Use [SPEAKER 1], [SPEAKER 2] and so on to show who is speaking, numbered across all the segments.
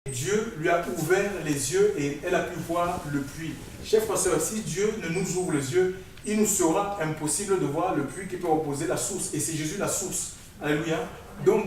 [SPEAKER 1] Dieu lui a ouvert les yeux et elle a pu voir le puits. Chers frères et sœurs, si Dieu ne nous ouvre les yeux, il nous sera impossible de voir le puits qui peut opposer la source. Et c'est Jésus la source. Alléluia. Donc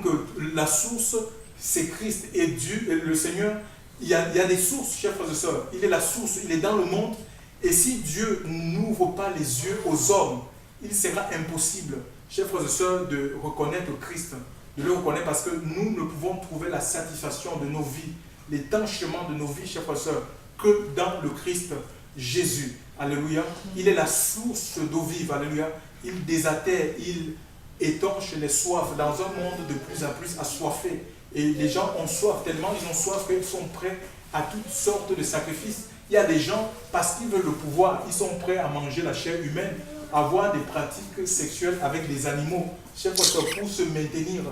[SPEAKER 1] la source, c'est Christ et Dieu, et le Seigneur. Il y a des sources, chers frères et sœurs. Il est la source, il est dans le monde. Et si Dieu n'ouvre pas les yeux aux hommes, il sera impossible, chers frères et sœurs, de reconnaître Christ. De le reconnaître parce que nous ne pouvons trouver la satisfaction de nos vies, l'étanchement de nos vies, chers frères et sœurs, que dans le Christ Jésus. Alléluia. Il est la source d'eau vive. Alléluia. Il désatère, il étanche les soifs dans un monde de plus en plus assoiffé. Et les gens ont soif, tellement ils ont soif qu'ils sont prêts à toutes sortes de sacrifices. Il y a des gens, parce qu'ils veulent le pouvoir, ils sont prêts à manger la chair humaine, à avoir des pratiques sexuelles avec les animaux. Chers frères, pour se maintenir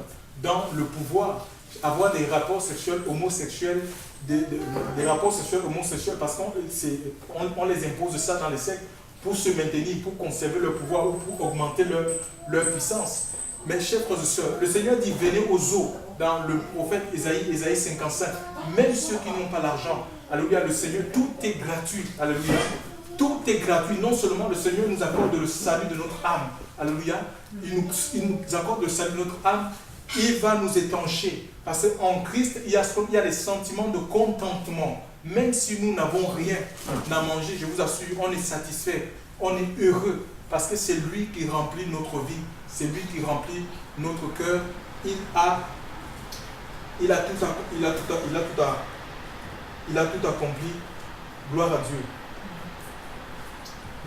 [SPEAKER 1] dans le pouvoir, avoir des rapports sexuels homosexuels, des rapports sexuels homosexuels, parce qu'on les impose ça dans les sectes pour se maintenir, pour conserver leur pouvoir ou pour augmenter leur puissance. Mais chers frères et sœurs, le Seigneur dit, venez aux eaux, dans le prophète Ésaïe 55, même ceux qui n'ont pas l'argent, alléluia, le Seigneur, tout est gratuit, alléluia, tout est gratuit. Non seulement le Seigneur nous accorde le salut de notre âme, alléluia, il nous accorde le salut de notre âme, il va nous étancher, parce qu'en Christ, il y a des sentiments de contentement, même si nous n'avons rien à manger, je vous assure, on est satisfait, on est heureux, parce que c'est lui qui remplit notre vie, c'est lui qui remplit notre cœur. Il a tout accompli. Gloire à Dieu.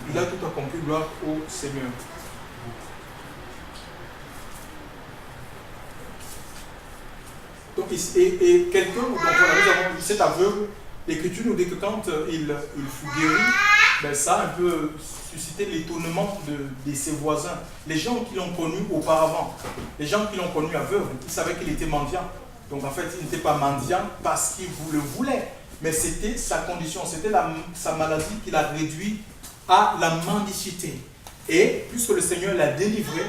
[SPEAKER 1] Il a tout accompli. Gloire au Seigneur. Donc, et quelqu'un, donc voilà, nous avons cet aveugle, l'Écriture nous dit que quand il fut guéri, ben ça a un peu suscité l'étonnement de ses voisins. Les gens qui l'ont connu auparavant, les gens qui l'ont connu aveugle, ils savaient qu'il était mendiant. Donc en fait, il n'était pas mendiant parce qu'il le voulait, mais c'était sa condition, c'était sa maladie qui l'a réduit à la mendicité. Et puisque le Seigneur l'a délivré,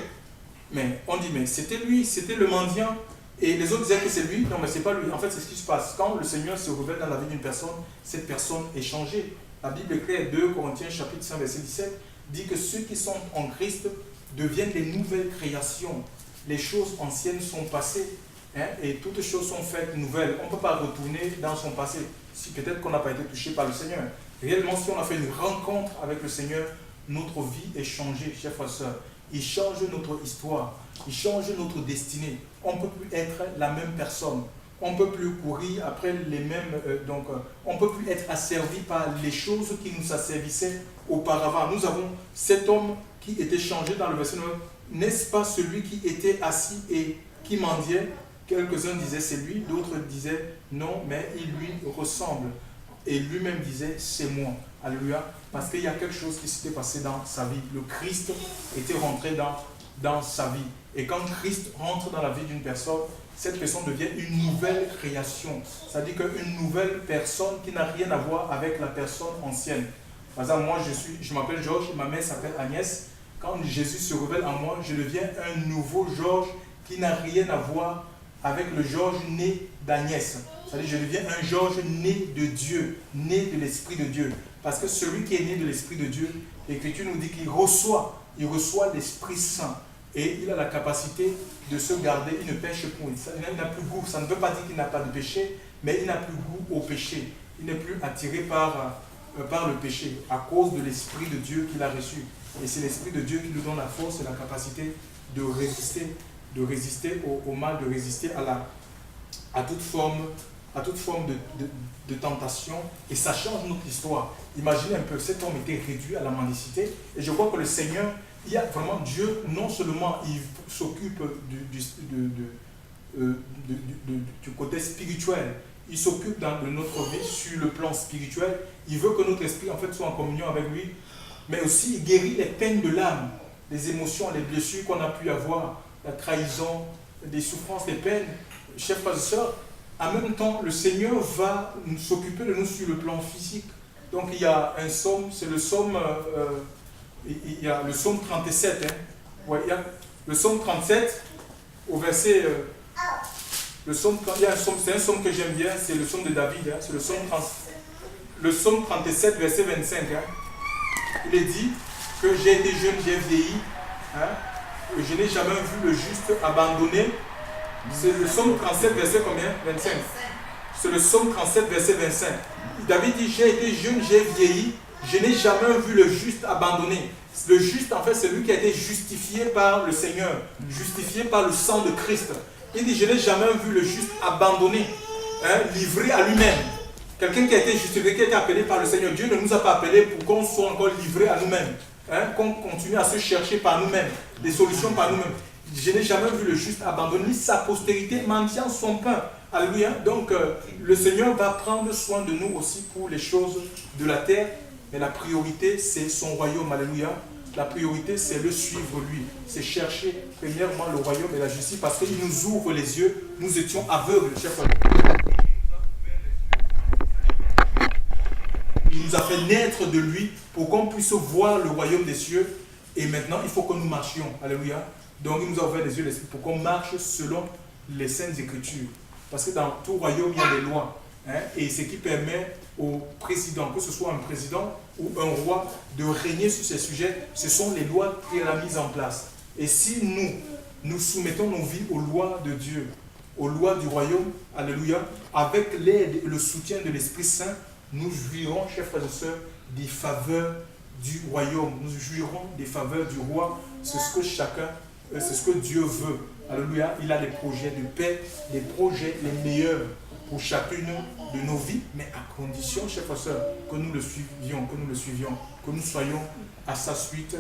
[SPEAKER 1] mais on dit, mais c'était lui, c'était le mendiant. Et les autres disaient que c'est lui. Non, mais c'est pas lui. En fait, c'est ce qui se passe. Quand le Seigneur se révèle dans la vie d'une personne, cette personne est changée. La Bible écrit 2 Corinthiens chapitre 5 verset 17 dit que ceux qui sont en Christ deviennent les nouvelles créations. Les choses anciennes sont passées, hein, et toutes choses sont faites nouvelles. On ne peut pas retourner dans son passé. Si peut-être qu'on n'a pas été touché par le Seigneur. Réellement, si on a fait une rencontre avec le Seigneur, notre vie est changée, chers frères et sœurs. Il change notre histoire. Il change notre destinée. On ne peut plus être la même personne. On ne peut plus courir après les mêmes... on ne peut plus être asservi par les choses qui nous asservissaient auparavant. Nous avons cet homme qui était changé dans le verset 9. N'est-ce pas celui qui était assis et qui mendiait? Quelques-uns disaient c'est lui, d'autres disaient non, mais il lui ressemble. Et lui-même disait c'est moi. Alléluia. Parce qu'il y a quelque chose qui s'était passé dans sa vie. Le Christ était rentré dans sa vie. Et quand Christ rentre dans la vie d'une personne, cette personne devient une nouvelle création. C'est-à-dire qu'une nouvelle personne qui n'a rien à voir avec la personne ancienne. Par exemple, moi je m'appelle Georges, ma mère s'appelle Agnès. Quand Jésus se révèle en moi, je deviens un nouveau Georges qui n'a rien à voir avec le Georges né d'Agnès. C'est-à-dire je deviens un Georges né de Dieu, né de l'Esprit de Dieu. Parce que celui qui est né de l'Esprit de Dieu, l'Écriture nous dit qu'il reçoit l'Esprit Saint. Et il a la capacité de se garder, il ne pêche point. Il n'a plus goût, ça ne veut pas dire qu'il n'a pas de péché, mais il n'a plus goût au péché. Il n'est plus attiré par le péché, à cause de l'Esprit de Dieu qu'il a reçu. Et c'est l'Esprit de Dieu qui nous donne la force et la capacité de résister au mal, de résister à toute forme de tentation. Et ça change notre histoire. Imaginez un peu, cet homme était réduit à la mendicité. Et je crois que le Seigneur, il y a vraiment Dieu, non seulement il s'occupe du côté spirituel, il s'occupe de notre vie sur le plan spirituel. Il veut que notre esprit en fait soit en communion avec lui, mais aussi il guérit les peines de l'âme, les émotions, les blessures qu'on a pu avoir, la trahison, des souffrances, des peines. Chers frères et sœurs, en même temps, le Seigneur va s'occuper de nous sur le plan physique. Donc il y a un psaume, c'est le psaume... il y a le psaume 37, hein. Ouais, il y a le psaume 37 au verset Le psaume, il y a un psaume, c'est un psaume que j'aime bien, c'est le psaume de David, hein, c'est le psaume 37, verset 25. Hein. Il est dit que j'ai été jeune, j'ai vieilli, hein, et je n'ai jamais vu le juste abandonné. C'est le psaume 37, verset combien? 25. C'est le psaume 37, verset 25. David dit, j'ai été jeune, j'ai vieilli, je n'ai jamais vu le juste abandonné. Le juste, en fait, c'est lui qui a été justifié par le Seigneur, justifié par le sang de Christ. Il dit, je n'ai jamais vu le juste abandonné, hein, livré à lui-même. Quelqu'un qui a été justifié, qui a été appelé par le Seigneur. Dieu ne nous a pas appelés pour qu'on soit encore livrés à nous-mêmes, hein, qu'on continue à se chercher par nous-mêmes, des solutions par nous-mêmes. Je n'ai jamais vu le juste abandonné, sa postérité maintient son pain. Alléluia. Donc, le Seigneur va prendre soin de nous aussi pour les choses de la terre. Mais la priorité, c'est son royaume. Alléluia. La priorité, c'est le suivre lui. C'est chercher premièrement le royaume et la justice parce qu'il nous ouvre les yeux. Nous étions aveugles, chers frères. Il nous a fait naître de lui pour qu'on puisse voir le royaume des cieux. Et maintenant, il faut que nous marchions. Alléluia. Donc, il nous a ouvert les yeux de l'esprit pour qu'on marche selon les saintes écritures. Parce que dans tout royaume, il y a des lois. Hein, et ce qui permet au président, que ce soit un président ou un roi, de régner sur ces sujets, ce sont les lois qu'il a mises en place. Et si nous soumettons nos vies aux lois de Dieu, aux lois du royaume, alléluia, avec l'aide et le soutien de l'Esprit Saint, nous jouirons, chers frères et sœurs, des faveurs du royaume. Nous jouirons des faveurs du roi. C'est ce que chacun, c'est ce que Dieu veut. Alléluia, il a des projets de paix, des projets les meilleurs pour chacune de nos vies, mais à condition, chers frères et sœurs, que nous le suivions, que nous soyons à sa suite,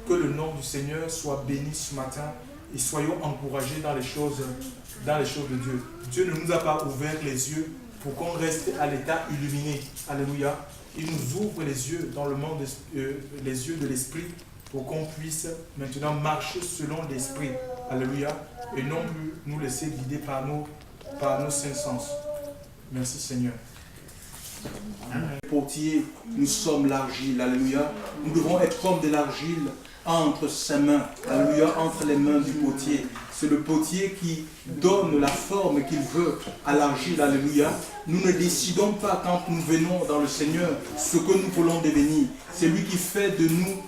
[SPEAKER 1] que le nom du Seigneur soit béni ce matin et soyons encouragés dans les choses de Dieu. Dieu ne nous a pas ouvert les yeux pour qu'on reste à l'état illuminé. Alléluia. Il nous ouvre les yeux dans le monde, les yeux de l'esprit pour qu'on puisse maintenant marcher selon l'esprit. Alléluia. Et non plus nous laisser guider par nos cinq sens. Merci Seigneur. Potier, nous sommes l'argile. Alléluia. Nous devons être comme de l'argile entre ses mains. Alléluia. Entre les mains du potier. C'est le potier qui donne la forme qu'il veut à l'argile. Alléluia. Nous ne décidons pas quand nous venons dans le Seigneur ce que nous voulons devenir. C'est lui qui fait de nous,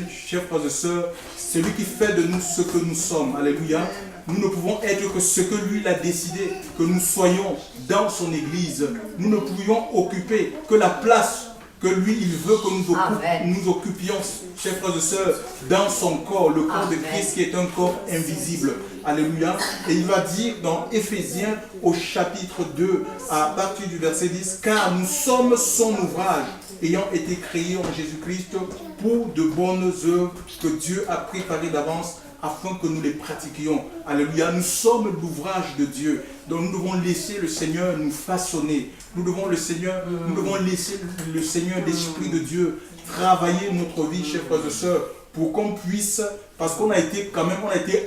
[SPEAKER 1] chers frères et sœurs, c'est lui qui fait de nous ce que nous sommes. Alléluia. Nous ne pouvons être que ce que lui a décidé, que nous soyons dans son église. Nous ne pouvions occuper que la place que lui, il veut que nous occupions, chers frères et sœurs, dans son corps, le corps de Christ qui est un corps invisible. Alléluia. Et il va dire dans Éphésiens au chapitre 2, à partir du verset 10, « Car nous sommes son ouvrage, ayant été créés en Jésus-Christ pour de bonnes œuvres que Dieu a préparées d'avance afin que nous les pratiquions. » Alléluia. Nous sommes l'ouvrage de Dieu. Donc nous devons laisser le Seigneur nous façonner. Nous devons laisser le Seigneur, l'Esprit de Dieu, travailler notre vie, chers frères et sœurs, pour qu'on puisse, parce qu'on a été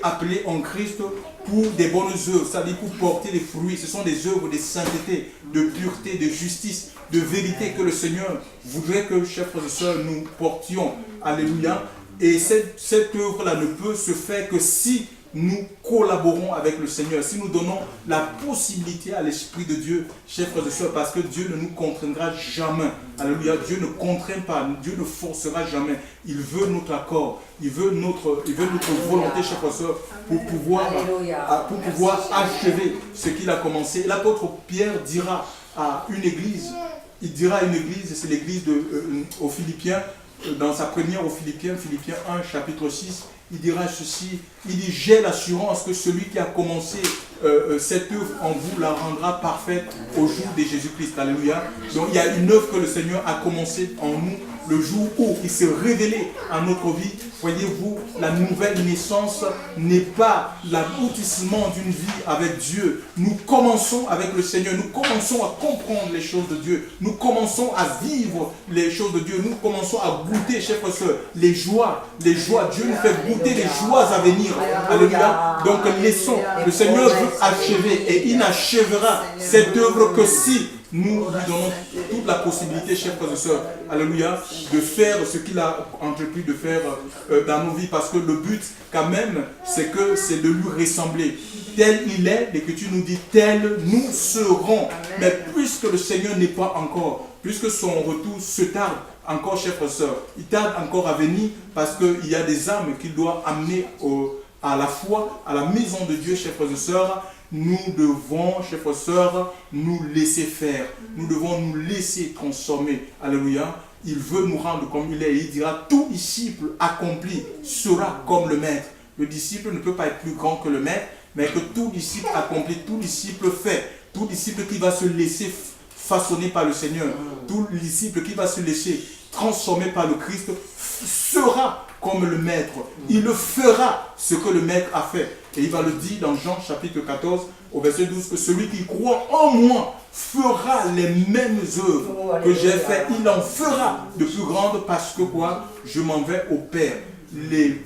[SPEAKER 1] appelés en Christ pour des bonnes œuvres, c'est-à-dire pour porter des fruits. Ce sont des œuvres de sainteté, de pureté, de justice, de vérité que le Seigneur voudrait que, chers frères et sœurs, nous portions. Alléluia. Et cette œuvre-là ne peut se faire que si nous collaborons avec le Seigneur, si nous donnons la possibilité à l'Esprit de Dieu, chers frères et sœurs, parce que Dieu ne nous contraindra jamais. Alléluia. Dieu ne contraint pas, Dieu ne forcera jamais. Il veut notre accord, il veut notre volonté, chers frères et sœurs, pour pouvoir achever ce qu'il a commencé. L'apôtre Pierre dira à une église, c'est l'église aux Philippiens, dans sa première aux Philippiens, Philippiens 1, chapitre 6, il dira ceci, il dit « J'ai l'assurance que celui qui a commencé cette œuvre en vous la rendra parfaite au jour de Jésus-Christ. » Alléluia. Donc il y a une œuvre que le Seigneur a commencé en nous le jour où il s'est révélé à notre vie. Voyez-vous, la nouvelle naissance n'est pas l'aboutissement d'une vie avec Dieu. Nous commençons avec le Seigneur, nous commençons à comprendre les choses de Dieu, nous commençons à vivre les choses de Dieu, nous commençons à goûter, chers frères et sœurs, les joies. Dieu nous fait goûter les joies à venir. Alléluia. Donc laissons, le Seigneur veut achever et il n'achèvera cette œuvre que si Nous lui donnons toute la possibilité, chers frères et sœurs, alléluia, de faire ce qu'il a entrepris de faire dans nos vies. Parce que le but, quand même, c'est de lui ressembler. Tel il est, l'Écriture nous dit, tel nous serons. Mais puisque le Seigneur n'est pas encore, puisque son retour se tarde encore, chers frères et sœurs, il tarde encore à venir parce qu'il y a des âmes qu'il doit amener à la foi, à la maison de Dieu, chers frères et sœurs. Nous devons, chers frères et sœurs, nous laisser faire. Nous devons nous laisser transformer. Alléluia. Il veut nous rendre comme il est. Il dira, tout disciple accompli sera comme le maître. Le disciple ne peut pas être plus grand que le maître, mais que tout disciple accompli, tout disciple fait, tout disciple qui va se laisser façonner par le Seigneur, tout disciple qui va se laisser transformer par le Christ sera comme le maître. Il le fera ce que le maître a fait. Et il va le dire dans Jean chapitre 14 au verset 12 que celui qui croit en moi fera les mêmes œuvres que j'ai fait. Il en fera de plus grandes parce que quoi? Je m'en vais au Père. Les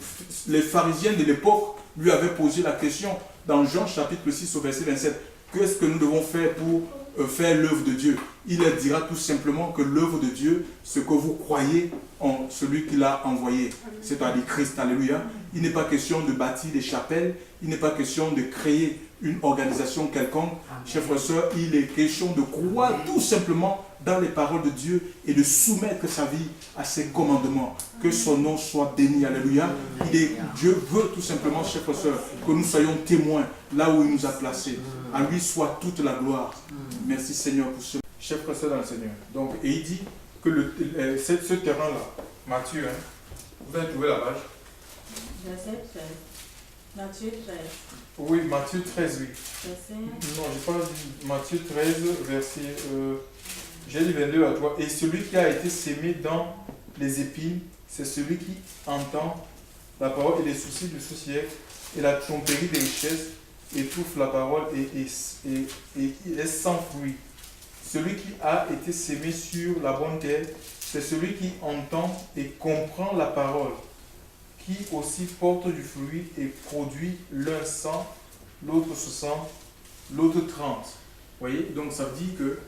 [SPEAKER 1] pharisiens de l'époque lui avaient posé la question dans Jean chapitre 6 au verset 27. Qu'est-ce que nous devons faire pour faire l'œuvre de Dieu? Il leur dira tout simplement que l'œuvre de Dieu, ce que vous croyez en celui qui l'a envoyé, c'est-à-dire Christ. Alléluia. Il n'est pas question de bâtir des chapelles, il n'est pas question de créer une organisation quelconque. Chers frères et sœurs, il est question de croire tout simplement dans les paroles de Dieu et de soumettre sa vie à ses commandements. Que son nom soit béni. Alléluia. Dieu veut tout simplement, chers frères et sœurs, que nous soyons témoins là où il nous a placés. À lui soit toute la gloire. Merci Seigneur pour ce. Chers frères et sœurs dans le Seigneur. Donc, et il dit que ce terrain-là, Matthieu, vous avez trouvé la page?
[SPEAKER 2] Verset 13. Matthieu 13.
[SPEAKER 1] Oui, Matthieu 13, oui.
[SPEAKER 2] Verset...
[SPEAKER 1] Non, je pas dit Matthieu 13, verset... j'ai dit 22 à toi. Et celui qui a été sémé dans les épines, c'est celui qui entend la parole et les soucis de ce siècle et la tromperie des richesses, étouffe la parole et est sans fruit. Celui qui a été sémé sur la bonne terre, c'est celui qui entend et comprend la parole, qui aussi porte du fruit et produit l'un 100, l'autre 60, l'autre 30. Vous voyez, donc ça veut dire que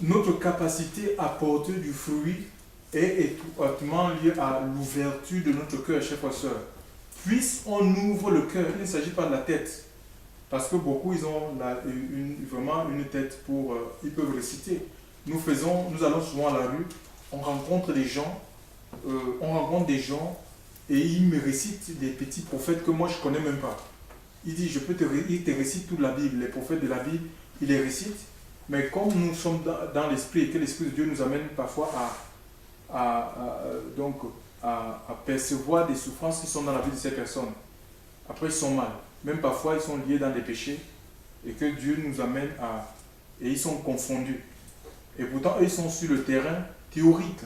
[SPEAKER 1] notre capacité à porter du fruit est étroitement liée à l'ouverture de notre cœur, chers frères et sœurs. Puisqu'on ouvre le cœur, il ne s'agit pas de la tête. Parce que beaucoup, ils ont vraiment une tête pour... ils peuvent réciter. Nous allons souvent à la rue, on rencontre des gens et ils me récitent des petits prophètes que moi je ne connais même pas. Il dit, il te récite toute la Bible, les prophètes de la Bible, il les récite. Mais comme nous sommes dans l'esprit et que l'Esprit de Dieu nous amène parfois à percevoir des souffrances qui sont dans la vie de ces personnes. Après, ils sont mal. Même parfois, ils sont liés dans des péchés et que Dieu nous amène à... Et ils sont confondus. Et pourtant, eux, ils sont sur le terrain théorique.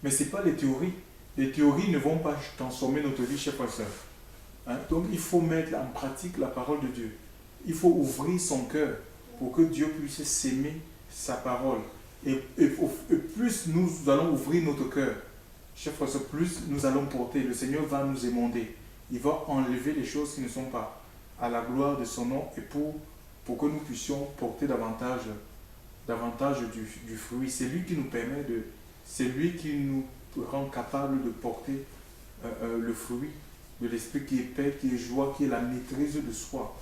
[SPEAKER 1] Mais ce n'est pas les théories. Les théories ne vont pas transformer notre vie, chers frères et sœurs. Hein? Donc, il faut mettre en pratique la parole de Dieu. Il faut ouvrir son cœur pour que Dieu puisse s'aimer sa parole. Et plus nous allons ouvrir notre cœur, chers frères et sœurs, plus nous allons porter. Le Seigneur va nous émonder. Il va enlever les choses qui ne sont pas à la gloire de son nom et pour que nous puissions porter davantage du fruit. C'est lui qui nous permet de... C'est lui qui nous rend capable de porter le fruit de l'esprit qui est paix, qui est joie, qui est la maîtrise de soi.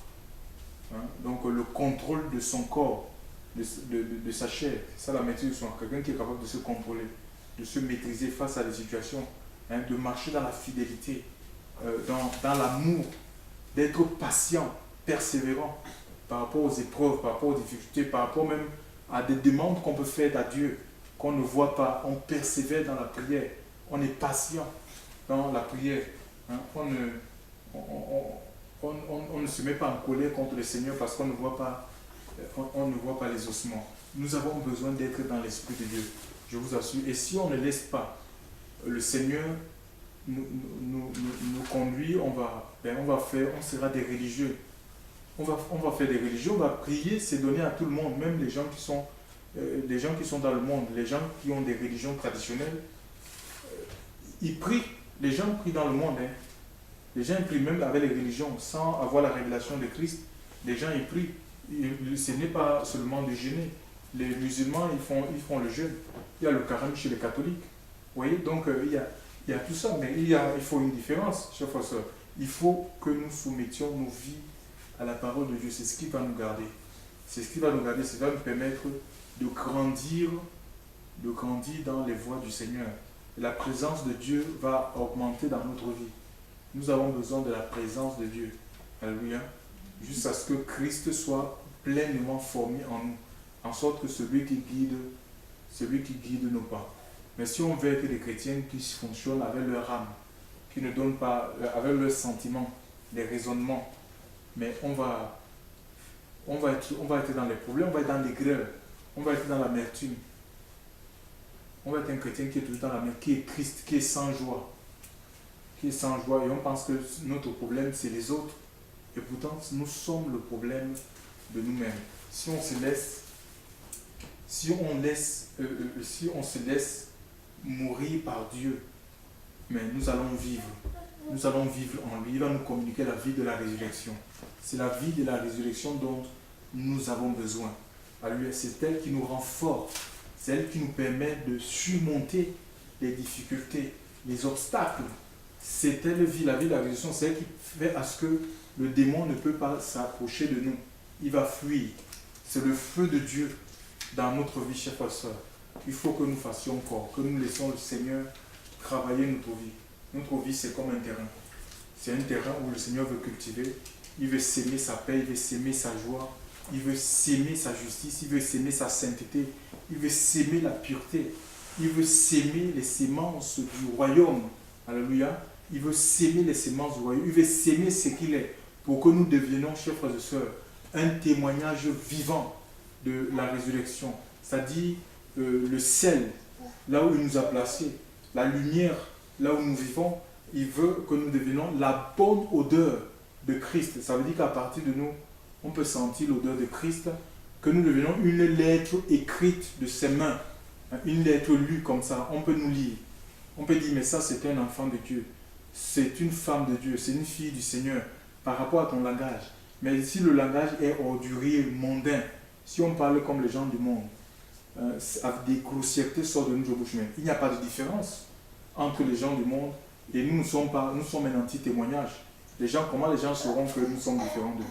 [SPEAKER 1] Hein? Donc le contrôle de son corps, de sa chair, c'est ça la maîtrise de soi. Quelqu'un qui est capable de se contrôler, de se maîtriser face à des situations, hein, de marcher dans la fidélité, dans l'amour, d'être patient, persévérant par rapport aux épreuves, par rapport aux difficultés, par rapport même à des demandes qu'on peut faire à Dieu, qu'on ne voit pas. On persévère dans la prière, on est patient dans la prière. Hein. On ne se met pas en colère contre le Seigneur parce qu'on ne voit pas, les ossements. Nous avons besoin d'être dans l'Esprit de Dieu, je vous assure. Et si on ne laisse pas le Seigneur nous conduire, on sera des religieux. On va faire des religieux, on va prier, c'est donné à tout le monde, même les gens qui sont dans le monde, les gens qui ont des religions traditionnelles, ils prient, les gens prient dans le monde. Hein. Les gens prient même avec les religions, sans avoir la révélation de Christ. Les gens ils prient. Ce n'est pas seulement de jeûner. Les musulmans, ils font le jeûne. Il y a le carême chez les catholiques. Vous voyez, donc il y a tout ça, mais il faut une différence, chers frères et sœurs. Il faut que nous soumettions nos vies à la parole de Dieu. C'est ce qui va nous garder. C'est ce qui va nous garder, ça va nous permettre de grandir dans les voies du Seigneur. La présence de Dieu va augmenter dans notre vie. Nous avons besoin de la présence de Dieu. Alléluia. Jusqu'à ce que Christ soit pleinement formé en nous, en sorte que celui qui guide nos pas. Mais si on veut être des chrétiens qui fonctionnent avec leur âme, qui ne donnent pas, avec leurs sentiments, les raisonnements, mais on va être dans les problèmes, on va être dans les grèves, on va être dans l'amertume. On va être un chrétien qui est toujours dans la mer, qui est triste, qui est sans joie. Qui est sans joie. Et on pense que notre problème, c'est les autres. Et pourtant, nous sommes le problème de nous-mêmes. Si on se laisse mourir par Dieu, mais nous allons vivre. Nous allons vivre en lui. Il va nous communiquer la vie de la résurrection. C'est la vie de la résurrection dont nous avons besoin. Alléluia. C'est elle qui nous rend forts. C'est elle qui nous permet de surmonter les difficultés, les obstacles. C'est elle la vie de la résurrection. C'est elle qui fait à ce que le démon ne peut pas s'approcher de nous. Il va fuir. C'est le feu de Dieu dans notre vie, chers frères et sœurs. Il faut que nous fassions encore, que nous laissions le Seigneur travailler notre vie. Notre vie, c'est comme un terrain. C'est un terrain où le Seigneur veut cultiver. Il veut s'aimer sa paix, il veut s'aimer sa joie, il veut s'aimer sa justice, il veut s'aimer sa sainteté, il veut s'aimer la pureté, il veut s'aimer les semences du royaume. Alléluia. Il veut s'aimer les semences du royaume, il veut s'aimer ce qu'il est, pour que nous devenions, chers frères et sœurs, un témoignage vivant de la résurrection. C'est-à-dire le sel, là où il nous a placés, la lumière, là où nous vivons. Il veut que nous devenions la bonne odeur de Christ. Ça veut dire qu'à partir de nous, on peut sentir l'odeur de Christ, que nous devenions une lettre écrite de ses mains, une lettre lue comme ça. On peut nous lire. On peut dire, mais ça c'est un enfant de Dieu, c'est une femme de Dieu, c'est une fille du Seigneur, par rapport à ton langage. Mais si le langage est ordurier, mondain, si on parle comme les gens du monde, avec des grossièretés sortent de notre bouche, mais il n'y a pas de différence entre les gens du monde et nous sommes un anti-témoignage. Comment les gens sauront que nous sommes différents d'eux?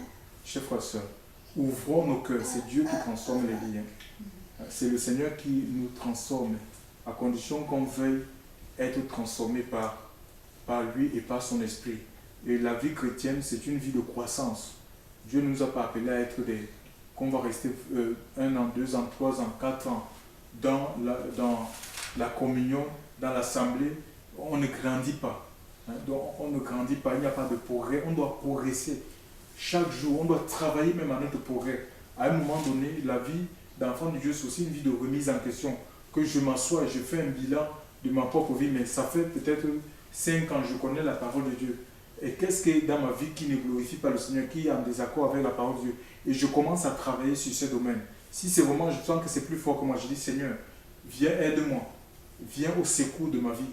[SPEAKER 1] Chers frères et sœurs, ouvrons nos cœurs, c'est Dieu qui transforme les vies. C'est le Seigneur qui nous transforme, à condition qu'on veuille être transformé par lui et par son esprit. Et la vie chrétienne, c'est une vie de croissance. Dieu ne nous a pas appelés à être qu'on va rester 1 an, 2 ans, 3 ans, 4 ans dans la communion, dans l'assemblée. On ne grandit pas. Donc, on ne grandit pas, il n'y a pas de progrès. On doit progresser. Chaque jour, on doit travailler même à notre progrès. À un moment donné, la vie d'enfant de Dieu, c'est aussi une vie de remise en question. Que je m'assois et je fais un bilan de ma propre vie, mais ça fait peut-être 5 ans que je connais la parole de Dieu. Et qu'est-ce qui est dans ma vie qui ne glorifie pas le Seigneur, qui est en désaccord avec la parole de Dieu? Et je commence à travailler sur ce domaine. Si c'est vraiment, je sens que c'est plus fort que moi, je dis, Seigneur, viens, aide-moi. Viens au secours de ma vie.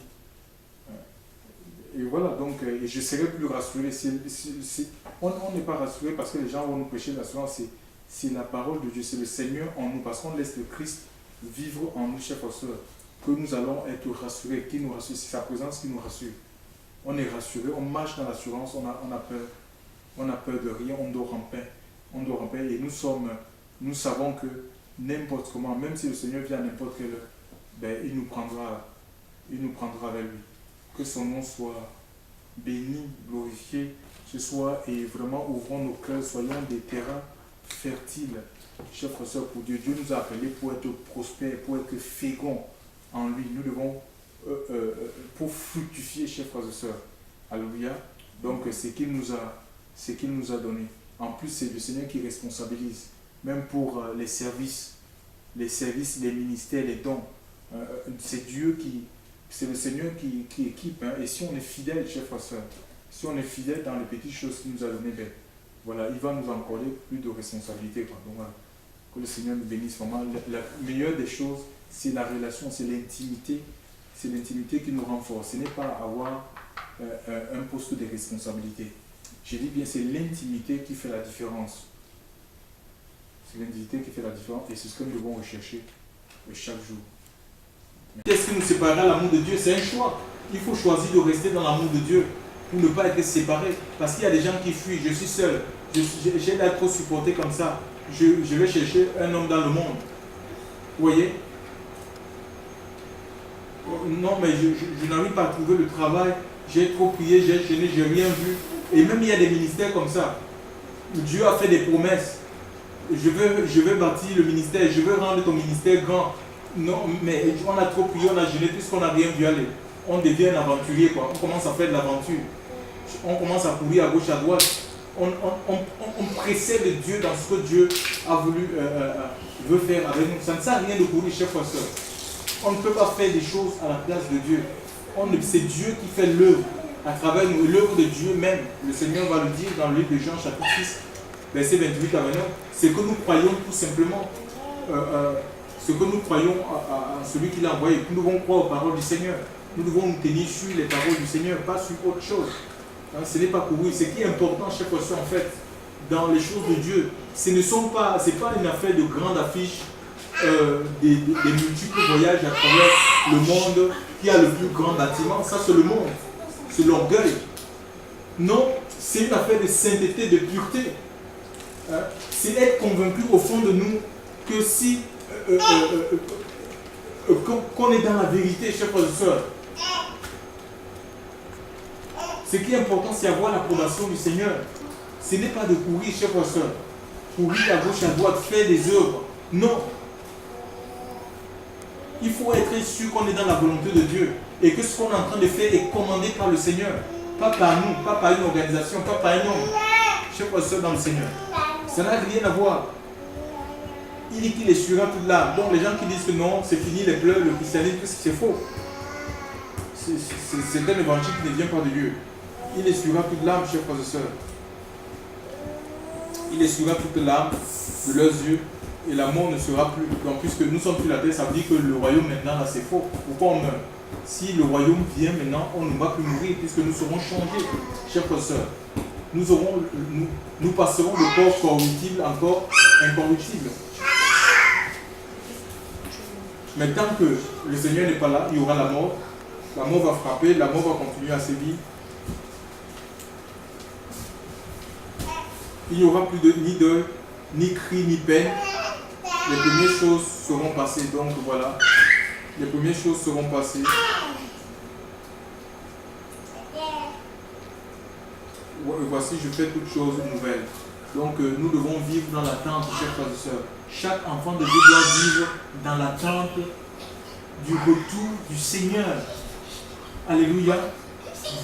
[SPEAKER 1] Et voilà, donc, et je serai plus rassuré. On n'est pas rassuré parce que les gens vont nous prêcher l'assurance. C'est la parole de Dieu, c'est le Seigneur en nous, parce qu'on laisse le Christ vivre en nous, chers frères et sœurs, que nous allons être rassurés, qui nous rassure, c'est sa présence qui nous rassure. On est rassuré, on marche dans l'assurance, on a peur de rien, on dort en paix. On dort en paix et nous savons que n'importe comment, même si le Seigneur vient à n'importe quelle heure, ben, il nous prendra avec lui. Que son nom soit béni, glorifié, ce soit, et vraiment ouvrons nos cœurs, soyons des terrains fertiles, chers frères et sœurs, pour Dieu. Dieu nous a appelés pour être prospères, pour être féconds en lui. Nous devons, pour fructifier, chers frères et sœurs. Alléluia. Donc, c'est ce qu'il nous a donné. En plus, c'est le Seigneur qui responsabilise, même pour les services, les ministères, les dons. C'est Dieu c'est le Seigneur qui équipe. Et si on est fidèle, chers frères et sœurs, si on est fidèle dans les petites choses qu'il nous a données, ben, voilà, il va nous accorder plus de responsabilités. Donc voilà, que le Seigneur nous bénisse vraiment. La meilleure des choses, c'est la relation, c'est l'intimité. C'est l'intimité qui nous renforce. Ce n'est pas avoir un poste de responsabilité. Je dis bien, c'est l'intimité qui fait la différence. C'est l'intimité qui fait la différence et c'est ce que nous devons rechercher chaque jour. Qu'est-ce qui nous séparera l'amour de Dieu? C'est un choix. Il faut choisir de rester dans l'amour de Dieu pour ne pas être séparé. Parce qu'il y a des gens qui fuient. Je suis seul. J'ai d'être trop supporté comme ça. Je vais chercher un homme dans le monde. Vous voyez? Non, mais je n'arrive pas à trouver le travail. J'ai trop prié, j'ai gêné, j'ai rien vu. Et même il y a des ministères comme ça. Dieu a fait des promesses. Je veux bâtir le ministère, je veux rendre ton ministère grand. Non, mais on a trop prié, on a gêné, puisqu'on n'a rien vu aller. On devient un aventurier, quoi. On commence à faire de l'aventure. On commence à courir à gauche, à droite. On précède Dieu dans ce que Dieu a voulu, veut faire avec nous. Ça ne sert à rien de courir, chers frères et sœurs. On ne peut pas faire des choses à la place de Dieu. C'est Dieu qui fait l'œuvre à travers nous. L'œuvre de Dieu même, le Seigneur va le dire dans le livre de Jean, chapitre 6, verset 28 à 29. C'est que nous croyons tout simplement, ce que nous croyons à celui qui l'a envoyé. Nous devons croire aux paroles du Seigneur. Nous devons nous tenir sur les paroles du Seigneur, pas sur autre chose. Ce n'est pas courir. Ce qui est important, chaque fois, en fait, dans les choses de Dieu, ce n'est pas une affaire de grande affiche, des multiples voyages à travers le monde, qui a le plus grand bâtiment. Ça, c'est le monde. C'est l'orgueil. Non, c'est une affaire de sainteté, de pureté. C'est être convaincu au fond de nous que si qu'on est dans la vérité, chers frères et sœurs. Ce qui est important, c'est avoir l'approbation du Seigneur. Ce n'est pas de courir, chers frères et sœurs. Courir à gauche, à droite, faire des œuvres. Non. Il faut être sûr qu'on est dans la volonté de Dieu et que ce qu'on est en train de faire est commandé par le Seigneur. Pas par nous, pas par une organisation, pas par un homme. Chers frères et sœurs dans le Seigneur. Ça n'a rien à voir. Il dit qu'il essuiera toute l'âme. Donc les gens qui disent que non, c'est fini les pleurs, le christianisme, c'est faux. C'est un évangile qui ne vient pas de Dieu. Il essuiera toute l'âme, chers frères et sœurs. Il essuiera toute l'âme de leurs yeux et la mort ne sera plus. Donc puisque nous sommes sur la terre, ça veut dire que le royaume maintenant là c'est faux. Pourquoi on meurt? Si le royaume vient maintenant, on ne va plus mourir puisque nous serons changés, chers frères et sœurs. Nous passerons de corps corruptible en corps incorruptible. Mais tant que le Seigneur n'est pas là, il y aura la mort. La mort va frapper, la mort va continuer à sévir. Il n'y aura plus ni deuil, ni cri, ni peine. Les premières choses seront passées. Donc voilà, les premières choses seront passées. Voici, je fais toutes choses nouvelles. Donc nous devons vivre dans l'attente, chers frères et sœurs. Chaque enfant de Dieu doit vivre dans l'attente du retour du Seigneur. Alléluia.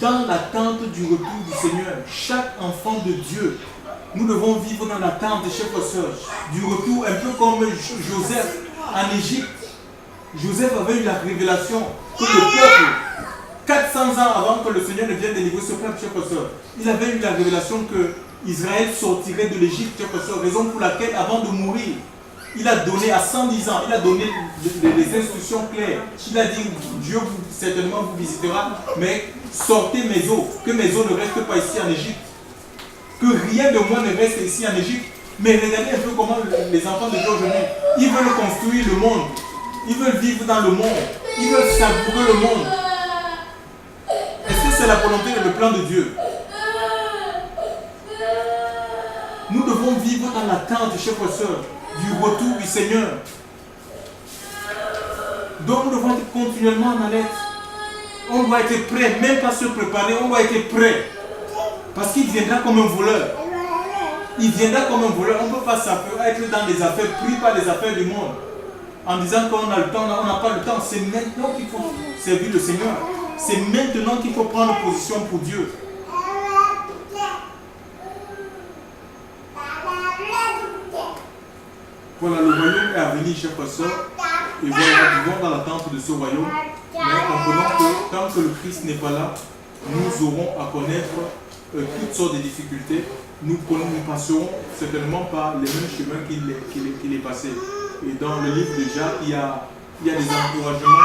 [SPEAKER 1] Dans l'attente du retour du Seigneur. Chaque enfant de Dieu. Nous devons vivre dans l'attente, chers frères et sœurs, du retour, un peu comme Joseph en Égypte. Joseph avait eu la révélation que le peuple, 400 ans avant que le Seigneur ne vienne délivrer ce peuple, chers frères et sœurs, il avait eu la révélation que Israël sortirait de l'Égypte, chers frères et sœurs, raison pour laquelle, avant de mourir, il a donné à 110 ans, il a donné des instructions claires. Il a dit, Dieu certainement vous visitera, mais sortez mes eaux, que mes eaux ne restent pas ici en Égypte. Que rien de moi ne reste ici en Égypte. Mais regardez un peu comment les enfants de Dieu aujourd'hui, ils veulent construire le monde. Ils veulent vivre dans le monde. Ils veulent savourer le monde. Est-ce que c'est la volonté et le plan de Dieu? Nous devons vivre dans l'attente, chers frères et sœurs, du retour du Seigneur. Donc nous devons être continuellement en alerte. On doit être prêt, même pas se préparer, on doit être prêt. Parce qu'il viendra comme un voleur. Il viendra comme un voleur. On ne peut pas être dans des affaires, pris par les affaires du monde. En disant qu'on a le temps, on n'a pas le temps. C'est maintenant qu'il faut servir le Seigneur. C'est maintenant qu'il faut prendre position pour Dieu. Voilà, le royaume est à venir, chers frères et sœurs. Et voilà, nous vivons dans l'attente de ce royaume. Mais comprenons que tant que le Christ n'est pas là, nous aurons à connaître toutes sortes de difficultés. Nous passerons certainement par les mêmes chemins qu'il est passé. Et dans le livre de Jacques, il y a des encouragements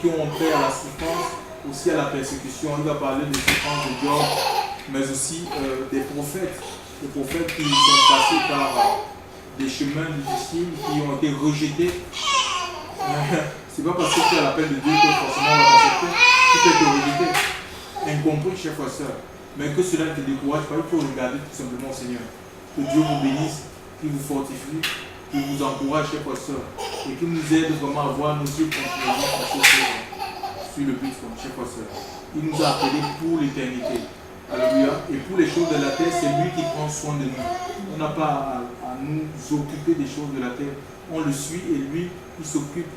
[SPEAKER 1] qui ont trait à la souffrance, aussi à la persécution. Il va parler des souffrances de Job, mais aussi des prophètes qui sont passés des chemins difficiles qui ont été rejetés. C'est pas parce que tu as l'appel de Dieu que forcément on va t'accepter. Tu peux être rejeté, incompris, chers frères et sœurs. Mais que cela ne te décourage pas, il faut regarder tout simplement au Seigneur. Que Dieu vous bénisse, qu'il vous fortifie, qu'il vous encourage, chers frères et sœurs, et qu'il nous aide vraiment à voir nos yeux continuellement sur le but, chers frères et sœurs. Il nous a appelés pour l'éternité. Alléluia. Et pour les choses de la terre, c'est lui qui prend soin de nous. On n'a pas à nous occuper des choses de la terre. On le suit et lui, il s'occupe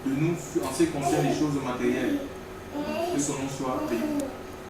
[SPEAKER 1] de nous en ce qui concerne les choses matérielles. Que son nom soit béni.